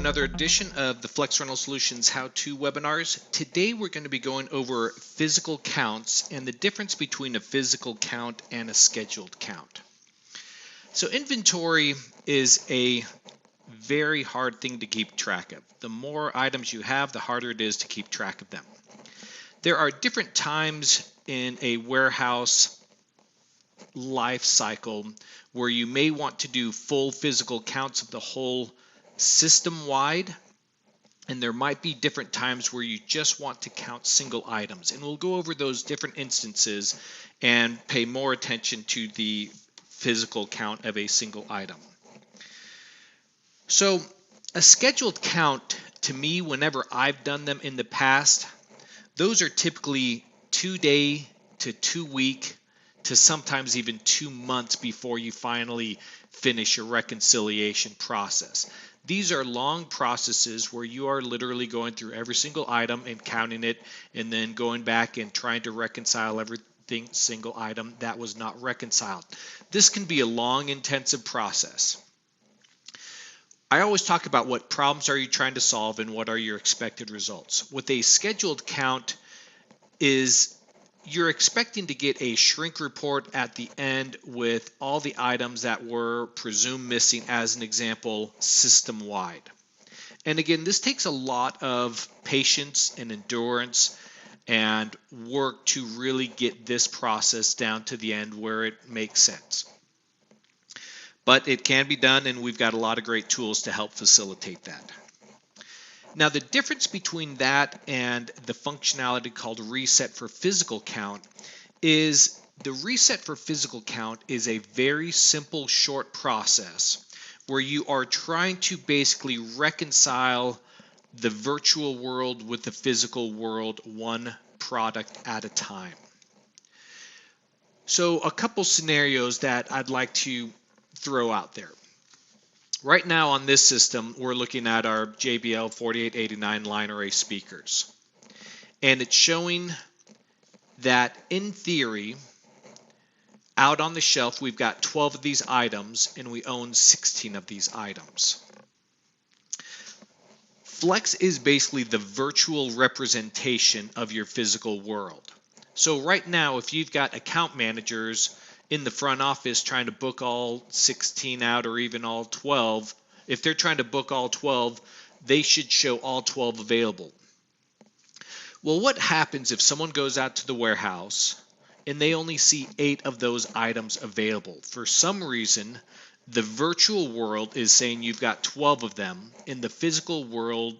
another edition of the Flex Rental Solutions how-to webinars. Today we're going to be going over physical counts and the difference between a physical count and a scheduled count. So inventory is a very hard thing to keep track of. The more items you have, the harder it is to keep track of them. There are different times in a warehouse life cycle where you may want to do full physical counts of the whole system-wide, and there might be different times where you just want to count single items, and we'll go over those different instances and pay more attention to the physical count of a single item. So a scheduled count, to me, whenever I've done them in the past, those are typically 2-day to 2-week to sometimes even 2 months before you finally finish your reconciliation process. These are long processes where you are literally going through every single item and counting it, and then going back and trying to reconcile everything single item that was not reconciled. This can be a long, intensive process. I always talk about what problems are you trying to solve and what are your expected results. With a scheduled count is you're expecting to get a shrink report at the end with all the items that were presumed missing, as an example, system-wide. And again, this takes a lot of patience and endurance and work to really get this process down to the end where it makes sense. But it can be done, and we've got a lot of great tools to help facilitate that. Now, the difference between that and the functionality called reset for physical count is the reset for physical count is a very simple, short process where you are trying to basically reconcile the virtual world with the physical world, one product at a time. So a couple scenarios that I'd like to throw out there. Right now on this system, we're looking at our JBL 4889 line array speakers. And it's showing that in theory, out on the shelf, we've got 12 of these items and we own 16 of these items. Flex is basically the virtual representation of your physical world. So right now, if you've got account managers in the front office trying to book all 16 out, or even all 12, if they're trying to book all 12, they should show all 12 available. Well, what happens if someone goes out to the warehouse and they only see 8 of those items available? For some reason, the virtual world is saying you've got 12 of them. In the physical world,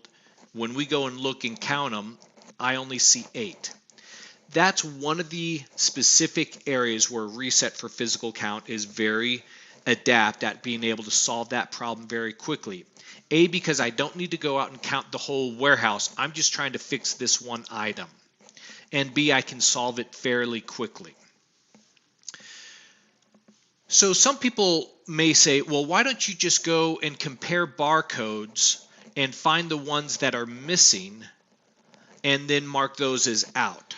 when we go and look and count them, I only see 8. That's one of the specific areas where reset for physical count is very adept at being able to solve that problem very quickly. A, because I don't need to go out and count the whole warehouse. I'm just trying to fix this one item. And B, I can solve it fairly quickly. So some people may say, well, why don't you just go and compare barcodes and find the ones that are missing and then mark those as out?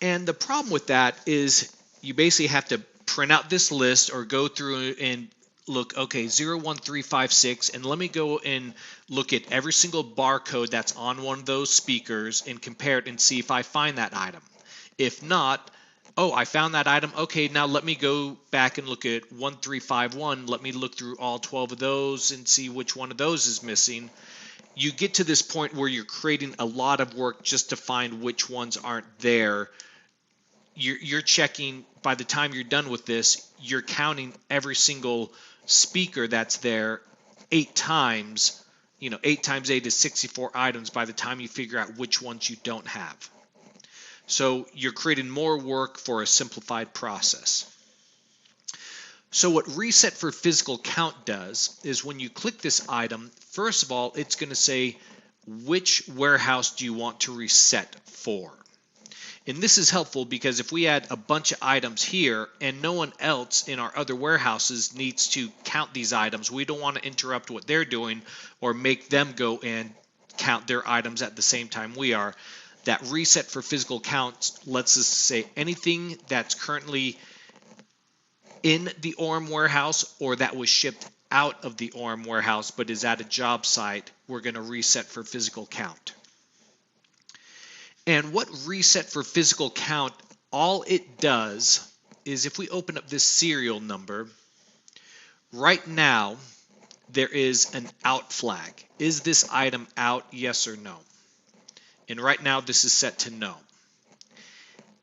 And the problem with that is you basically have to print out this list or go through and look, okay, 01356, and let me go and look at every single barcode that's on one of those speakers and compare it and see if I find that item. If not, oh, I found that item. Okay, now let me go back and look at 1351. Let me look through all 12 of those and see which one of those is missing. You get to this point where you're creating a lot of work just to find which ones aren't there. You're checking, by the time you're done with this, you're counting every single speaker that's there 8 times. 8 times 8 is 64 items by the time you figure out which ones you don't have. So you're creating more work for a simplified process. So what reset for physical count does is when you click this item, first of all, it's going to say which warehouse do you want to reset for. And this is helpful because if we add a bunch of items here and no one else in our other warehouses needs to count these items, we don't want to interrupt what they're doing or make them go and count their items at the same time we are. That reset for physical counts lets us say anything that's currently in the Orem warehouse or that was shipped out of the ORM warehouse but is at a job site, we're going to reset for physical count. And what reset for physical count, all it does is if we open up this serial number, right now there is an out flag. Is this item out, yes or no? And right now this is set to no.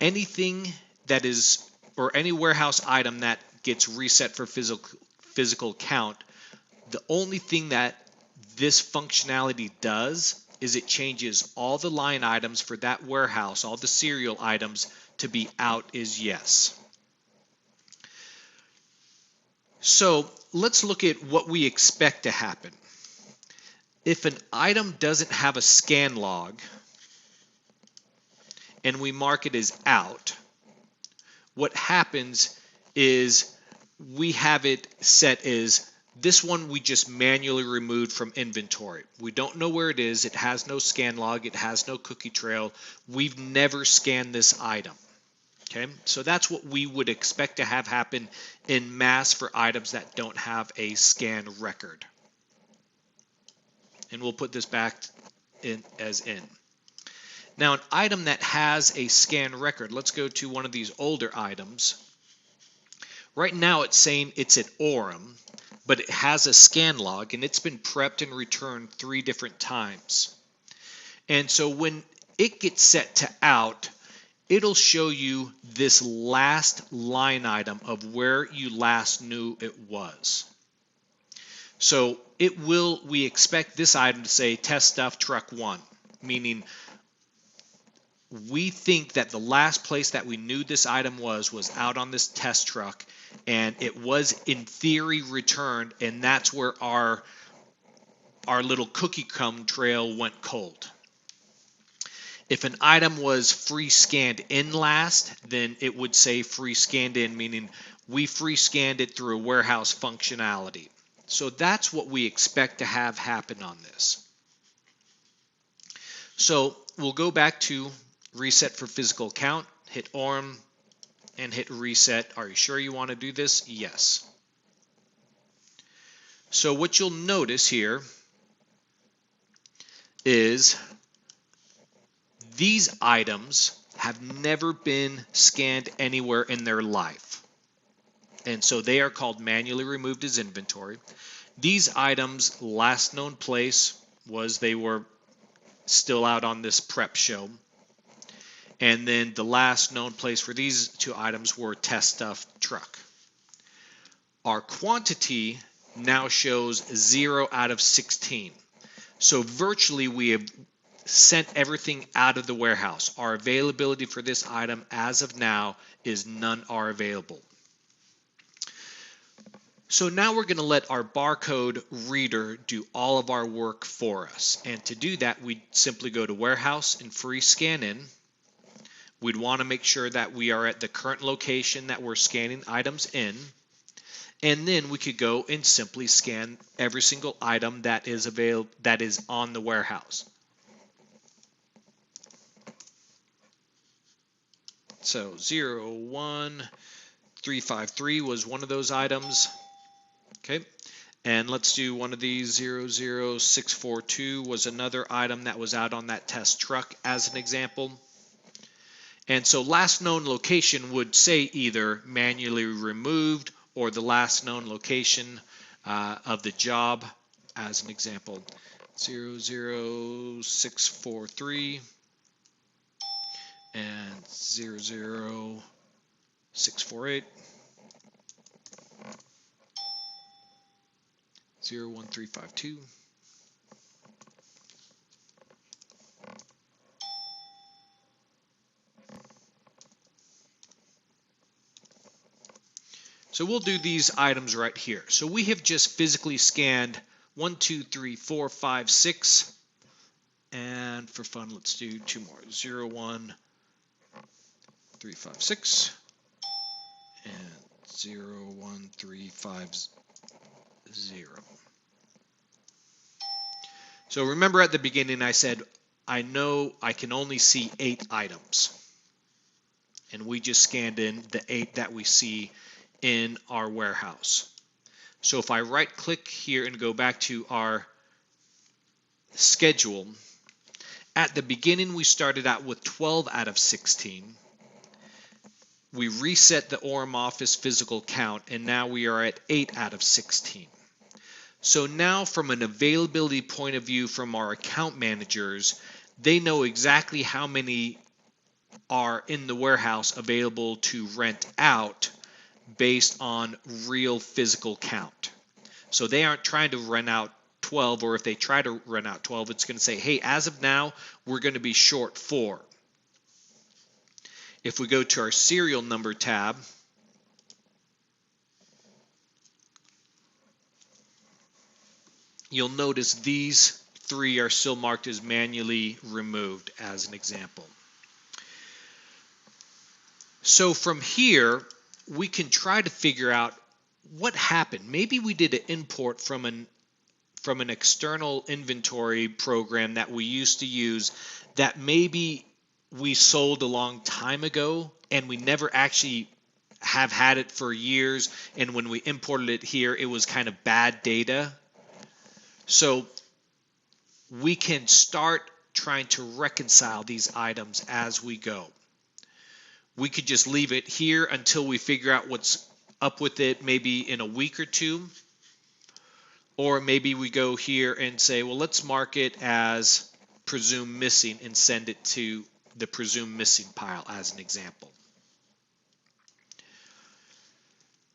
Anything that is, or any warehouse item that gets reset for physical count, the only thing that this functionality does is it changes all the line items for that warehouse, all the serial items, to be out is yes. So let's look at what we expect to happen. If an item doesn't have a scan log and we mark it as out, what happens is we have it set as this one we just manually removed from inventory. We don't know where it is. It has no scan log. It has no cookie trail. We've never scanned this item. Okay, so that's what we would expect to have happen in mass for items that don't have a scan record. And we'll put this back in as in. Now, an item that has a scan record, let's go to one of these older items. Right now it's saying it's at ORM, but it has a scan log and it's been prepped and returned 3 different times. And so when it gets set to out, it'll show you this last line item of where you last knew it was. So it will, we expect this item to say test stuff truck 1, meaning we think that the last place that we knew this item was out on this test truck, and it was in theory returned, and that's where our little cookie crumb trail went cold. If an item was free scanned in last, then it would say free scanned in, meaning we free scanned it through a warehouse functionality. So that's what we expect to have happen on this. So we'll go back to reset for physical count, hit ORM, and hit reset. Are you sure you want to do this? Yes. So what you'll notice here is these items have never been scanned anywhere in their life. And so they are called manually removed as inventory. These items, last known place was they were still out on this prep show. And then the last known place for these 2 items were test stuff truck. Our quantity now shows 0 out of 16. So virtually we have sent everything out of the warehouse. Our availability for this item as of now is none are available. So now we're going to let our barcode reader do all of our work for us. And to do that, we simply go to warehouse and free scan in. We'd want to make sure that we are at the current location that we're scanning items in. And then we could go and simply scan every single item that is available, that is on the warehouse. So 01353 was one of those items. Okay, and let's do one of these. 00642 was another item that was out on that test truck as an example. And so last known location would say either manually removed or the last known location of the job as an example. 00643 and 00648. 01352. So we'll do these items right here. So we have just physically scanned 1, 2, 3, 4, 5, 6. And for fun, let's do 2 more. 01356 and 01350. So remember at the beginning I said I know I can only see 8 items. And we just scanned in the 8 that we see in our warehouse. So if I right click here and go back to our schedule, at the beginning we started out with 12 out of 16. We reset the Orem Office physical count, and now we are at 8 out of 16. So now from an availability point of view from our account managers, they know exactly how many are in the warehouse available to rent out based on real physical count. So they aren't trying to rent out 12, or if they try to rent out 12, it's going to say, hey, as of now, we're going to be short 4. If we go to our serial number tab, you'll notice these 3 are still marked as manually removed as an example. So from here, we can try to figure out what happened. Maybe we did an import from an external inventory program that we used to use that maybe we sold a long time ago and we never actually have had it for years, and when we imported it here, it was kind of bad data. So we can start trying to reconcile these items as we go. We could just leave it here until we figure out what's up with it, maybe in a week or two. Or maybe we go here and say, well, let's mark it as presumed missing and send it to the presumed missing pile as an example.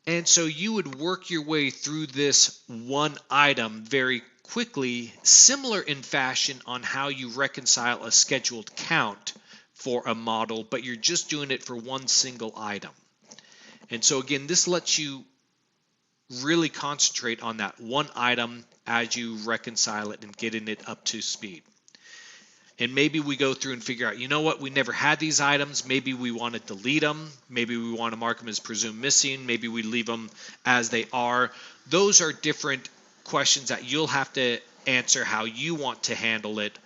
And so you would work your way through this one item very quickly, similar in fashion on how you reconcile a scheduled count for a model, but you're just doing it for one single item. And so again, this lets you really concentrate on that one item as you reconcile it and getting it up to speed. And maybe we go through and figure out, you know what, we never had these items. Maybe we want to delete them. Maybe we want to mark them as presumed missing. Maybe we leave them as they are. Those are different questions that you'll have to answer how you want to handle it.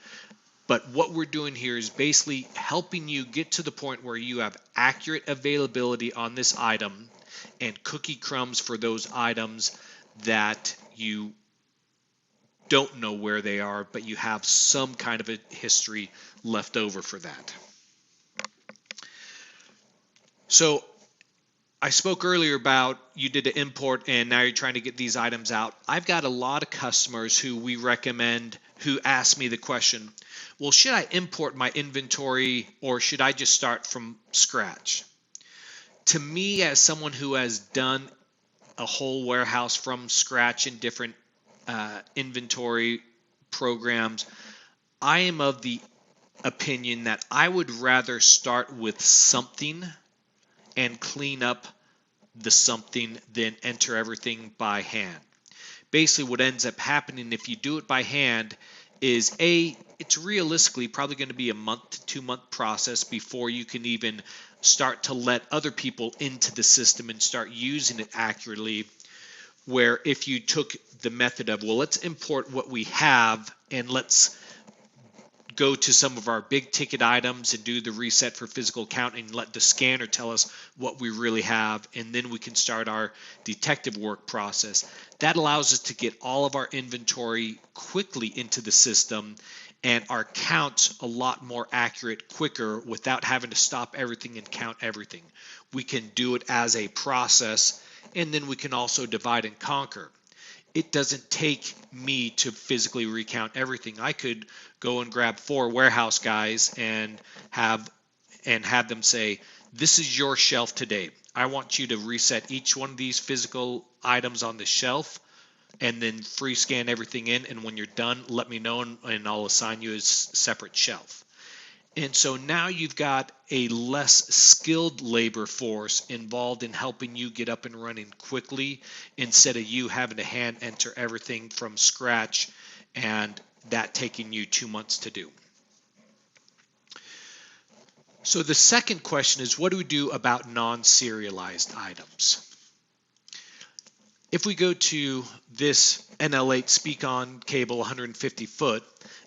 But what we're doing here is basically helping you get to the point where you have accurate availability on this item and cookie crumbs for those items that you don't know where they are, but you have some kind of a history left over for that. So I spoke earlier about you did an import and now you're trying to get these items out. I've got a lot of customers who we recommend who ask me the question, well, should I import my inventory or should I just start from scratch? To me, as someone who has done a whole warehouse from scratch in different inventory programs, I am of the opinion that I would rather start with something and clean up the something than enter everything by hand. Basically, what ends up happening if you do it by hand is it's realistically probably going to be a month to 2 month process before you can even start to let other people into the system and start using it accurately. Where if you took the method of, well, let's import what we have and let's go to some of our big ticket items and do the reset for physical count and let the scanner tell us what we really have, and then we can start our detective work process. That allows us to get all of our inventory quickly into the system and our counts a lot more accurate quicker without having to stop everything and count everything. We can do it as a process, and then we can also divide and conquer. It doesn't take me to physically recount everything. I could go and grab 4 warehouse guys and have them say, this is your shelf today. I want you to reset each one of these physical items on the shelf and then free scan everything in. And when you're done, let me know and I'll assign you a separate shelf. And so now you've got a less skilled labor force involved in helping you get up and running quickly instead of you having to hand enter everything from scratch and that taking you 2 months to do. So the second question is, what do we do about non-serialized items? If we go to this NL8 Speak-On cable 150 foot,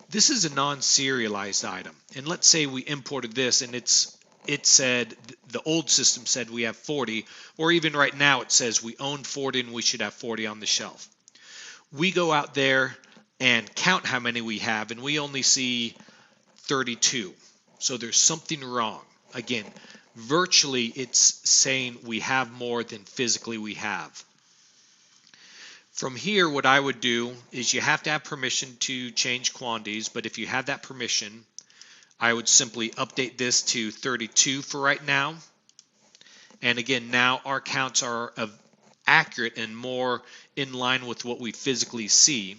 this is a non-serialized item. And let's say we imported this and it's it said, the old system said we have 40, or even right now it says we own 40 and we should have 40 on the shelf. We go out there and count how many we have, and we only see 32. So there's something wrong. Again, virtually it's saying we have more than physically we have. From here, what I would do is you have to have permission to change quantities, but if you have that permission, I would simply update this to 32 for right now. And again, now our counts are accurate and more in line with what we physically see.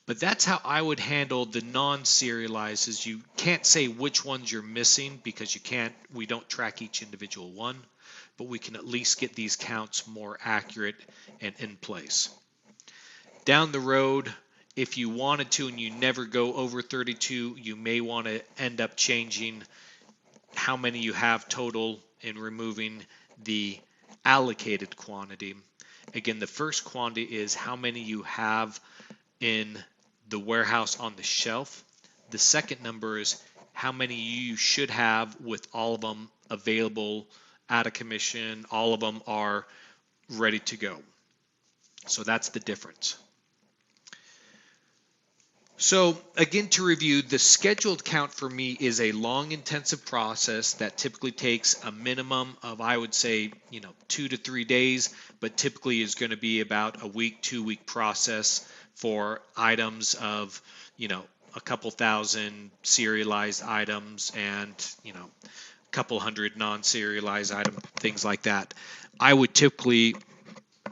But that's how I would handle the non-serialized. Is you can't say which ones you're missing because we don't track each individual one, but we can at least get these counts more accurate and in place. Down the road, if you wanted to and you never go over 32, you may want to end up changing how many you have total and removing the allocated quantity. Again, the first quantity is how many you have in the warehouse on the shelf. The second number is how many you should have with all of them available out of commission. All of them are ready to go. So that's the difference. So again, to review, the scheduled count for me is a long, intensive process that typically takes a minimum of, I would say, 2 to 3 days, but typically is going to be about a week, 2-week process for items of, a couple thousand serialized items and, a couple hundred non-serialized items, things like that. I would typically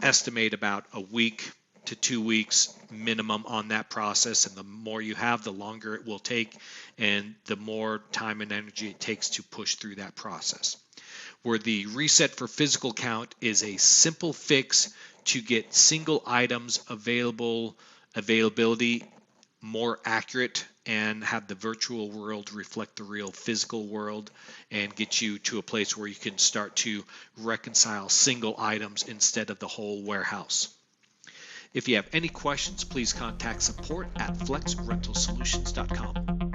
estimate about a week to 2 weeks minimum on that process, and the more you have, the longer it will take and the more time and energy it takes to push through that process. Where the reset for physical count is a simple fix to get single items availability more accurate and have the virtual world reflect the real physical world and get you to a place where you can start to reconcile single items instead of the whole warehouse. If you have any questions, please contact support@flexrentalsolutions.com.